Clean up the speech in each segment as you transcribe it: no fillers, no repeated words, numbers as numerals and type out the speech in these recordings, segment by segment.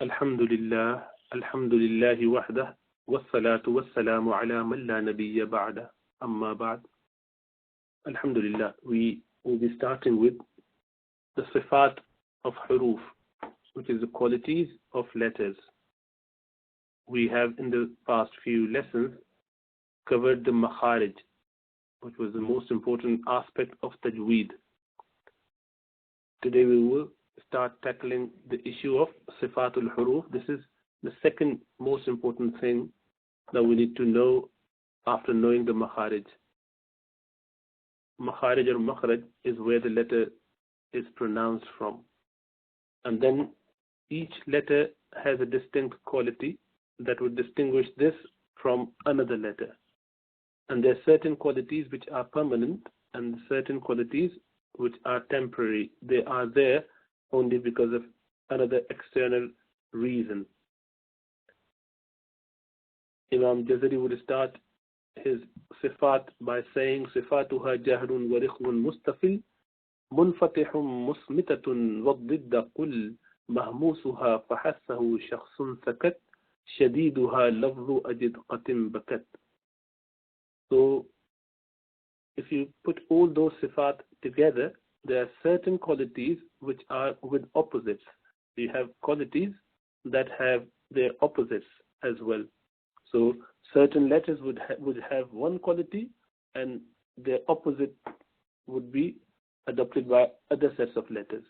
الحمد لله الحمد لله وحده والصلاة والسلام على من لا نبي بعده أما بعد. Alhamdulillah, we will be starting with the sifat of huruf, which is the qualities of letters. We have in the past few lessons covered the makharij, which was the most important aspect of tajweed. Today we will start tackling the issue of sifatul huruf. This is the second most important thing that we need to know after knowing the makharij. Makharij or makhraj is where the letter is pronounced from. And then each letter has a distinct quality that would distinguish this from another letter. And there are certain qualities which are permanent and certain qualities which are temporary. They are there only because of another external reason. Imam Jazari would start his sifat by saying sifatuha jahrun wa rikhun mustafil munfatihun musmitatun waddidda qul mahmusuha fahassahu shakhsun sakat shadiduha lafzu ajid qatim bakat. So if you put all those sifat together, there are certain qualities which are with opposites. You have qualities that have their opposites as well. So certain letters would have one quality and their opposite would be adopted by other sets of letters.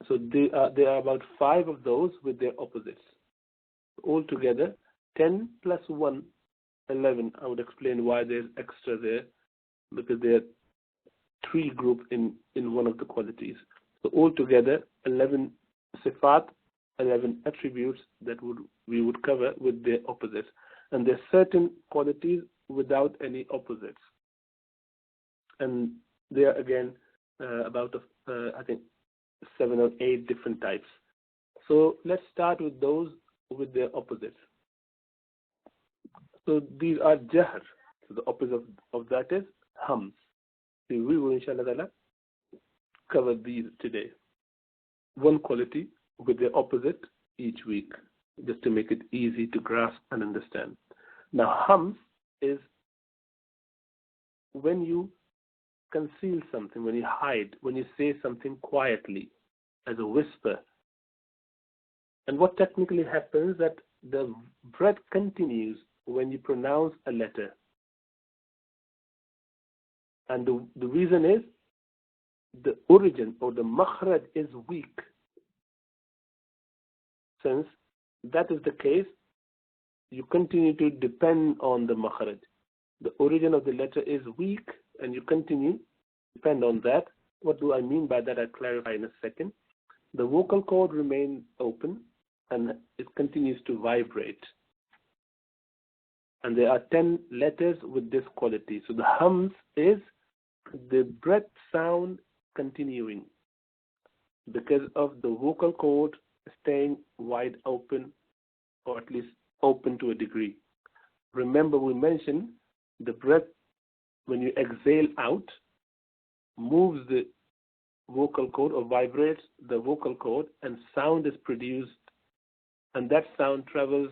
So there are about 5 of those with their opposites. Altogether, 10 plus 1, 11. I would explain why there's extra there, because there are 3 groups in one of the qualities. So altogether, 11 sifat, 11 attributes that we would cover with their opposites. And there are certain qualities without any opposites. And there are again about, I think, 7 or 8 different types. So let's start with those with their opposites. So these are jahr. So the opposite of that is hams. So we will inshallah cover these today. One quality with their opposite each week, just to make it easy to grasp and understand. Now, hams is when you conceal something, when you hide, when you say something quietly, as a whisper. And what technically happens that the breath continues when you pronounce a letter. And the reason is the origin or the makhraj is weak. Since that is the case, you continue to depend on the makhraj. The origin of the letter is weak and you continue to depend on that. What do I mean by that? I'll clarify in a second. The vocal cord remains open and it continues to vibrate. And there are 10 letters with this quality. So the hums is the breath sound continuing because of the vocal cord staying wide open, or at least open to a degree. Remember, we mentioned the breath, when you exhale out, moves the vocal cord or vibrates the vocal cord, and sound is produced, and that sound travels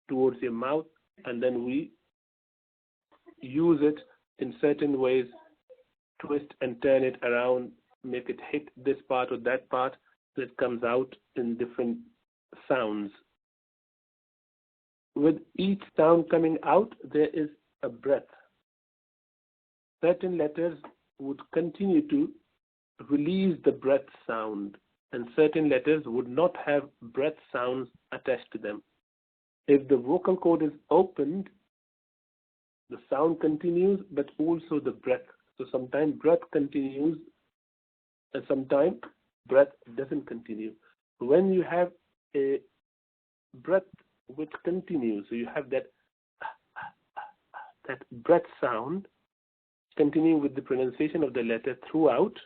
towards your mouth, and then we use it in certain ways, twist and turn it around, make it hit this part or that part, so it comes out in different sounds. With each sound coming out, there is a breath. Certain letters would continue to release the breath sound, and certain letters would not have breath sounds attached to them. If the vocal cord is opened, the sound continues, but also the breath. So sometimes breath continues, and sometimes breath doesn't continue. When you have a breath which continues, so you have that breath sound continuing with the pronunciation of the letter throughout,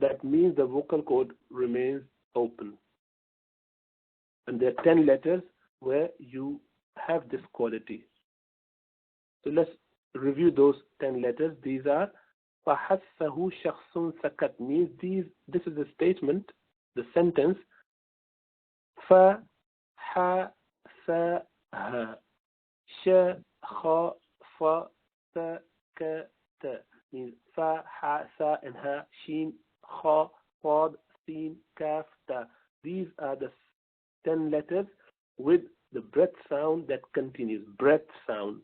that means the vocal cord remains open. And there are 10 letters where you have this quality. So let's review those 10 letters. These are فَحَسَّهُ شَخْصٌ سَكَتْ, means this is a statement, the sentence, fa ha, sa, ha. ش خ ف ت ك ت means fa ha sa and ha shin kha qad sin kaf ta. These are the 10 letters with the breath sound that continues. Breath sound,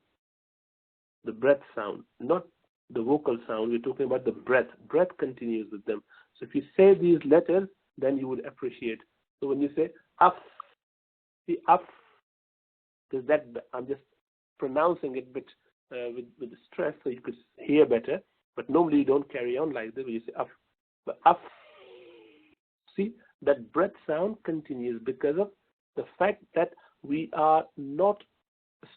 the breath sound, not the vocal sound. We're talking about the breath. Breath continues with them. So if you say these letters, then you would appreciate. So when you say af, the af, because that I'm just pronouncing it bit with the stress so you could hear better, but normally you don't carry on like this when you say af. But af, see, that breath sound continues because of the fact that we are not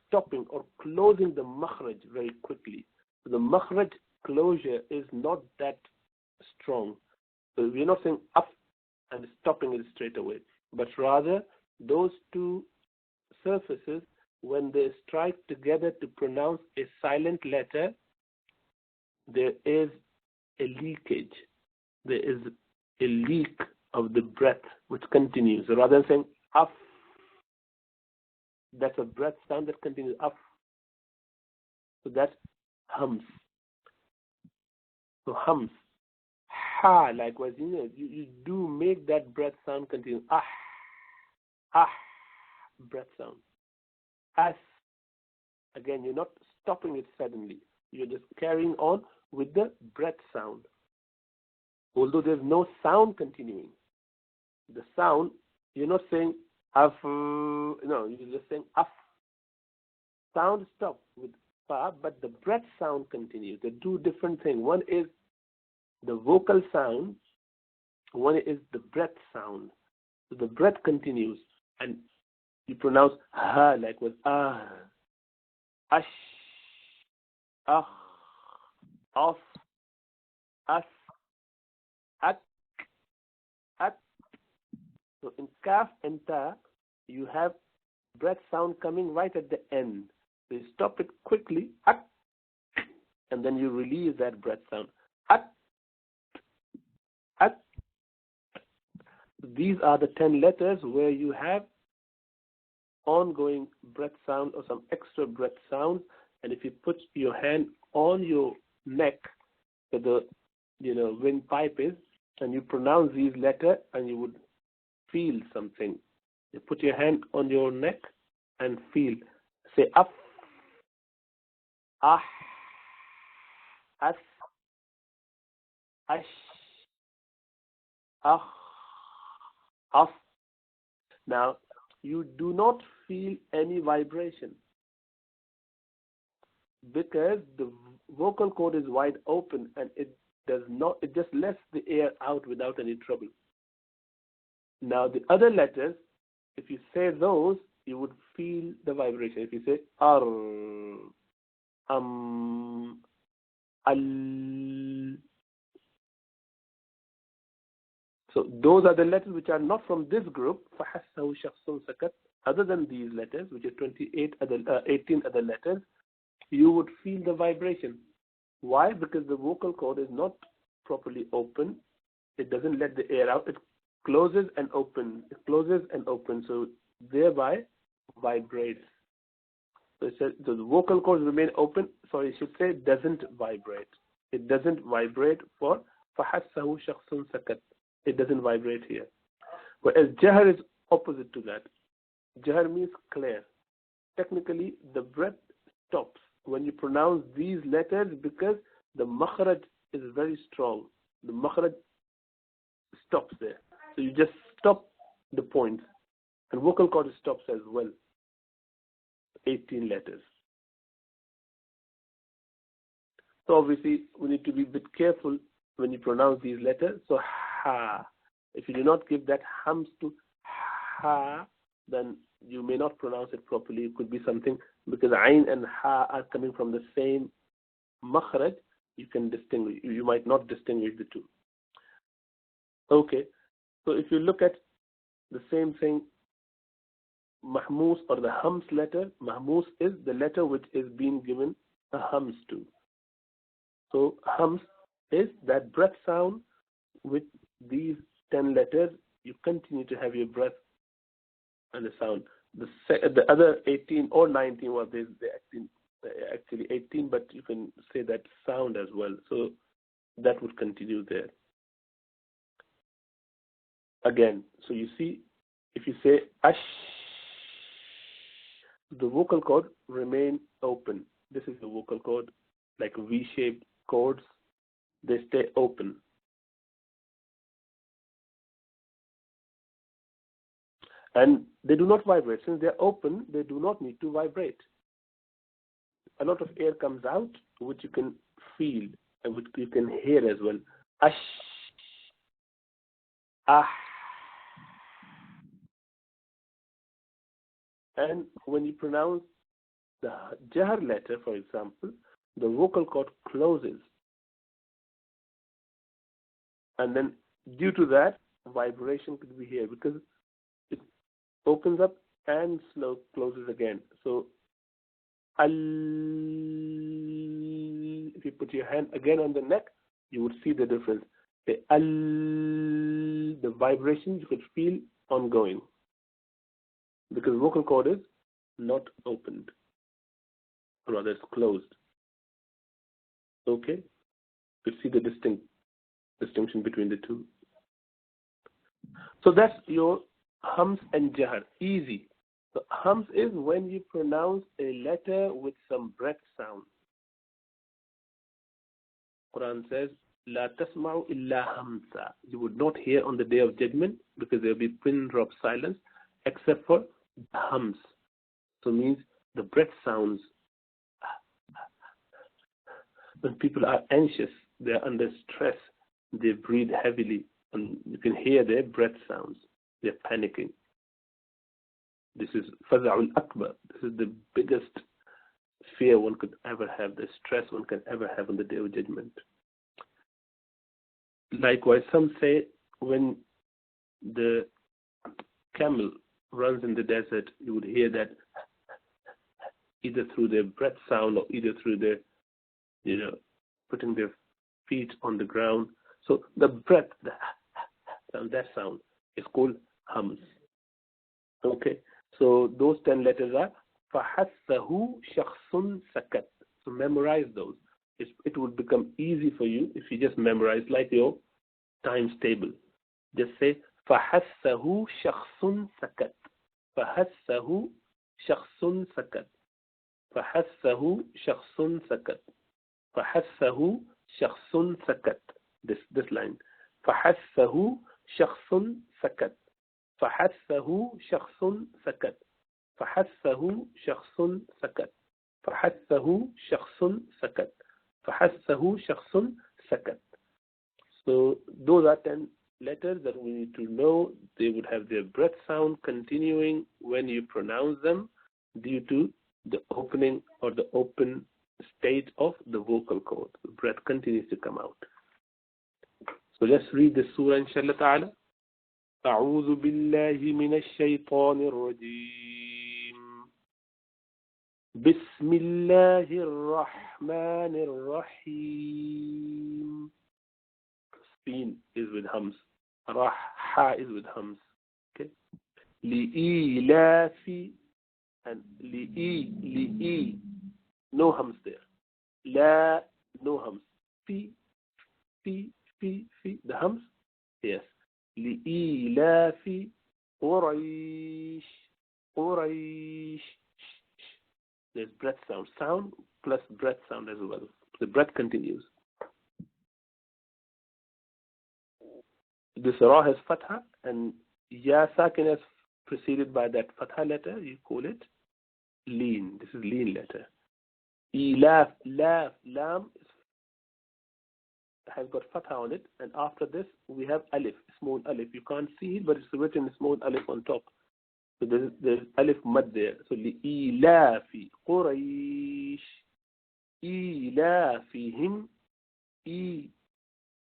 stopping or closing the makhraj very quickly. So the makhraj closure is not that strong. So we're not saying af and stopping it straight away, but rather those two surfaces, when they strike together to pronounce a silent letter, there is a leakage. There is a leak of the breath which continues. So rather than saying af, that's a breath sound that continues. Af. So that's hums. So hums. Ha, likewise, you do make that breath sound continue. Ah, ah, breath sound. As, again, you're not stopping it suddenly. You're just carrying on with the breath sound. Although there's no sound continuing. The sound, you're not saying af, no, you're just saying af. Sound stops with fa, but the breath sound continues. They're two different things. One is the vocal sound, one is the breath sound. So the breath continues, and you pronounce ha like with ah, ash, ah, off, as, at, at. So in kaf and ta, you have breath sound coming right at the end. So you stop it quickly, at, and then you release that breath sound. At, at. These are the 10 letters where you have ongoing breath sound or some extra breath sound. And if you put your hand on your neck where the windpipe is, and you pronounce these letters, and you would feel something. You put your hand on your neck and feel. Say af, ah, as, ash, ah, af. Now, you do not feel any vibration because the vocal cord is wide open, and it just lets the air out without any trouble. Now, the other letters, if you say those, you would feel the vibration. If you say ar, al. So those are the letters which are not from this group. فَحَسَّهُ شَخْصٌ سَكَتْ. Other than these letters, which is 18 other letters, you would feel the vibration. Why? Because the vocal cord is not properly open. It doesn't let the air out. It closes and opens. It closes and opens. So thereby vibrates. So it says the vocal cords remain open. Sorry, I should say doesn't vibrate. It doesn't vibrate for فَحَسَّهُ شَخْصٌ سَكَتْ. It doesn't vibrate here. Whereas Jahr is opposite to that. Jahr means clear. Technically, the breath stops when you pronounce these letters because the makhraj is very strong. The makhraj stops there. So you just stop the points. And vocal cord stops as well. 18 letters. So obviously, we need to be a bit careful when you pronounce these letters. So ha. If you do not give that hums to ha, then you may not pronounce it properly. It could be something, because ayn and ha are coming from the same makhraj. You can distinguish. You might not distinguish the two. Okay. So if you look at the same thing, mahmus or the hums letter, mahmus is the letter which is being given a hums to. So hums is that breath sound with these 10 letters. You continue to have your breath and the sound. The other 18 or 19 was they actually 18, but you can say that sound as well. So that would continue there. Again, so you see, if you say ash, the vocal cord remain open. This is the vocal cord, like V-shaped chords. They stay open. And they do not vibrate. Since they're open, they do not need to vibrate. A lot of air comes out, which you can feel and which you can hear as well. Ash, ah. And when you pronounce the Jahr letter, for example, the vocal cord closes. And then due to that, vibration could be here because it opens up and slow closes again. So, al, if you put your hand again on the neck, you would see the difference. The al, the vibration you could feel ongoing because vocal cord is not opened, rather it's closed. Okay, you see the distinction between the two. So that's your hums and jahr. Easy. So hums is when you pronounce a letter with some breath sound. Quran says, "La tasma'u illa hamsa." You would not hear on the day of judgment because there will be pin drop silence, except for the hums. So means the breath sounds. When people are anxious, they are under stress, they breathe heavily, and you can hear their breath sounds. They're panicking. This is Faza'ul Akbar. This is the biggest fear one could ever have, the stress one can ever have on the day of judgment. Likewise, some say when the camel runs in the desert, you would hear that either through their breath sound or either through their, putting their feet on the ground. So the breath, that sound is called hums. Okay, so those 10 letters are فَحَثَّهُ شَخْصٌ سَكَتْ. So memorize those. It will become easy for you if you just memorize like your times table. Just say فَحَثَّهُ شَخْصٌ سَكَتْ. فَحَثَّهُ شَخْصٌ سَكَتْ. فَحَثَّهُ شَخْصٌ سَكَتْ. فَحَثَّهُ شَخْصٌ سَكَتْ. This line. فَحَثَّهُ شَخْصٌ سَكَتْ. فَحَثَّهُ شَخْصٌ سَكَتْ. فَحَثَّهُ شَخْصٌ سَكَتْ. فَحَثَّهُ شَخْصٌ سَكَتْ. فَحَثَّهُ شَخْصٌ سَكَتْ. So those are 10 letters that we need to know. They would have their breath sound continuing when you pronounce them due to the opening or the open state of the vocal cord. The breath continues to come out. So let's read the surah inshallah ta'ala. أعوذ بالله من الشيطان الرجيم بسم الله الرحمن الرحيم. Speen is with hums. Ha is with hums. Okay. لإيلاف and li'i. No hums there. La, no hums. Fi. The hums? Yes. لإيلاف قريش. There's breath sound. Sound plus breath sound as well. The breath continues. This ra has fatha and ya sakin is preceded by that fatha letter. You call it lean. This is lean letter. Ilaf, laf, lam has got fatha on it, and after this we have alif, small alif. You can't see it, but it's written small alif on top. So there's alif mad there. So li'ilafi Quraysh, ilafihim,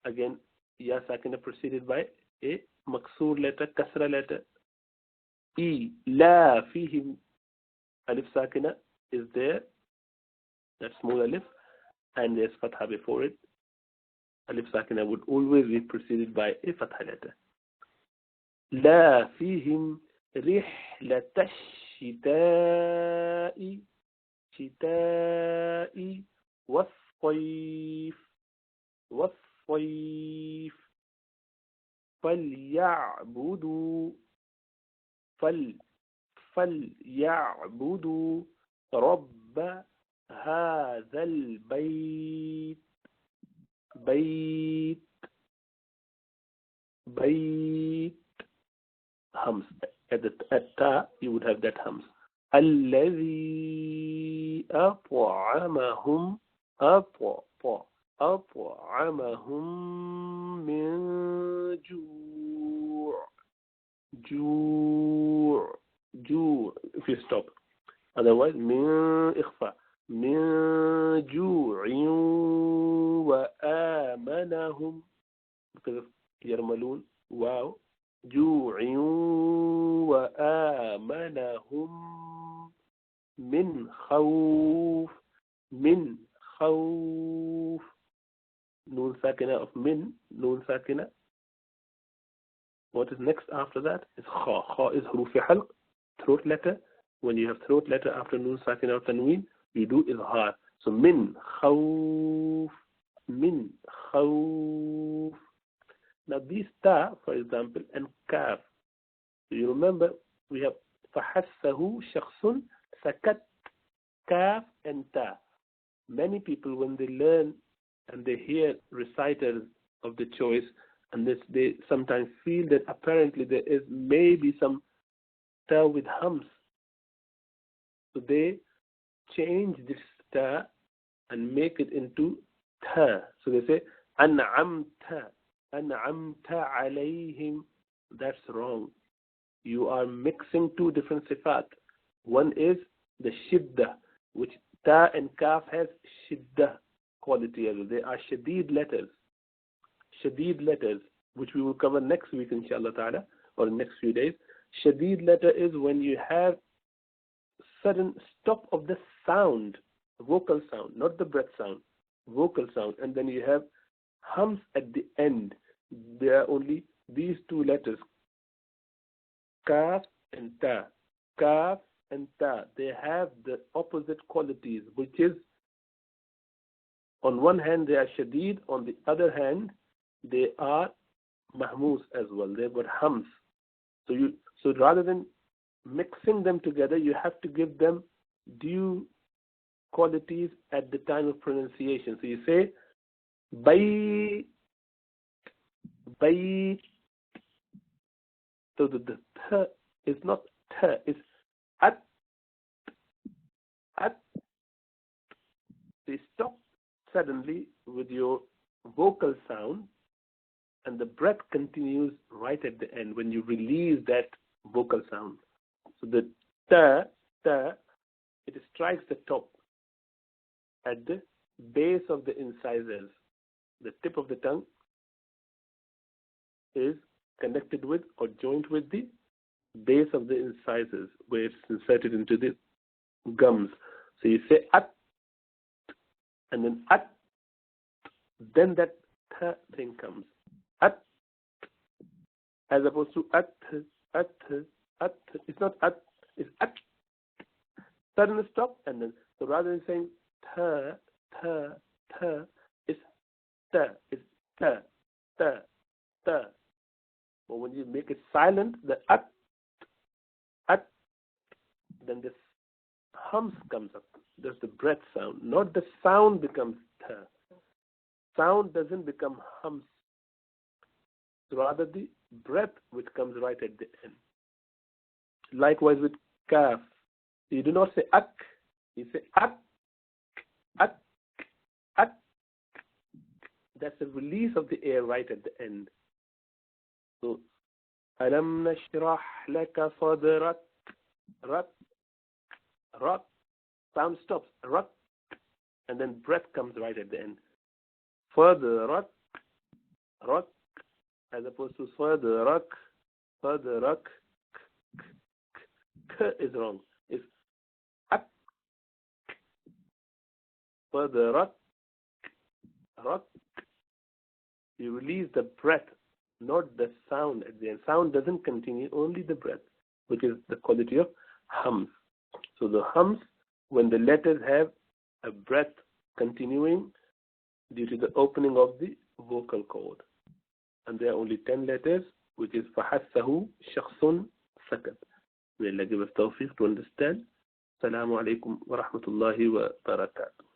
again ya sakina preceded by a maksur letter, kasra letter. Ilafihim, alif sakina is there, that small alif, and there's fatha before it. Alif sakina would always be preceded by a fatha letter. La fihim رحلة الشتاء شتاء والصيف والصيف فليعبدوا فليعبدوا رب هذا البيت بيت بيت hums at the ta you would have that hums الذي أطعمهم أطعمهم من جوع جوع if you stop otherwise من إخفاء من جوع وآمنهم because of يرملون واو جوع وآمنهم من خوف نون ساكنة of من نون ساكنة. What is next after that is kha is حروف حلق throat letter. When you have throat letter after noon sakina or tanween, you do izhar. So min khawf. Now these ta, for example, and kaf. So you remember we have فحسه شخص سكت kaf and ta. Many people when they learn and they hear recitals of the choice, and this, they sometimes feel that apparently there is maybe some ta with hums. So they change this ta and make it into ta. So they say an'amta alayhim. That's wrong. You are mixing two different sifat. One is the shiddah, which ta and kaf has shiddah quality as well. They are shadid letters, which we will cover next week inshallah ta'ala, or next few days. Shadid letter is when you have sudden stop of the sound, vocal sound, not the breath sound, vocal sound, and then you have hums at the end. There are only these two letters, kaf and ta. Kaf and ta, they have the opposite qualities, which is on one hand they are shadid, on the other hand they are mahmoos as well. They've got hums. So rather than mixing them together, you have to give them due qualities at the time of pronunciation. So you say bay. So the th is not th, it's at. So you stop suddenly with your vocal sound, and the breath continues right at the end when you release that vocal sound. So the ta, it strikes the top at the base of the incisors. The tip of the tongue is connected with or joined with the base of the incisors, where it's inserted into the gums. So you say at, and then at, then that th thing comes. At, as opposed to at. It's not at, it's at. Sudden stop, and then, so rather than saying th, it's ta, it's ta. But when you make it silent, the at, then this hums comes up. There's the breath sound, not the sound becomes ta. Sound doesn't become hums. So rather the breath which comes right at the end. Likewise with kaf. You do not say ak, you say ak. That's a release of the air right at the end. So, alam nashrah laka sadrak, rak, sound stops, rak, and then breath comes right at the end. Further rak, as opposed to further rak, k is wrong. It's ak, further rak. You release the breath, not the sound at the end. Sound doesn't continue, only the breath. which is the quality of hams. So the hams, when the letters have a breath continuing due to the opening of the vocal cord. And there are only 10 letters, which is فَحَسَّهُ شَخْصٌ سَكَتْ. May Allah give us tawfiq to understand. Assalamu alaikum wa rahmatullahi wa barakatuh.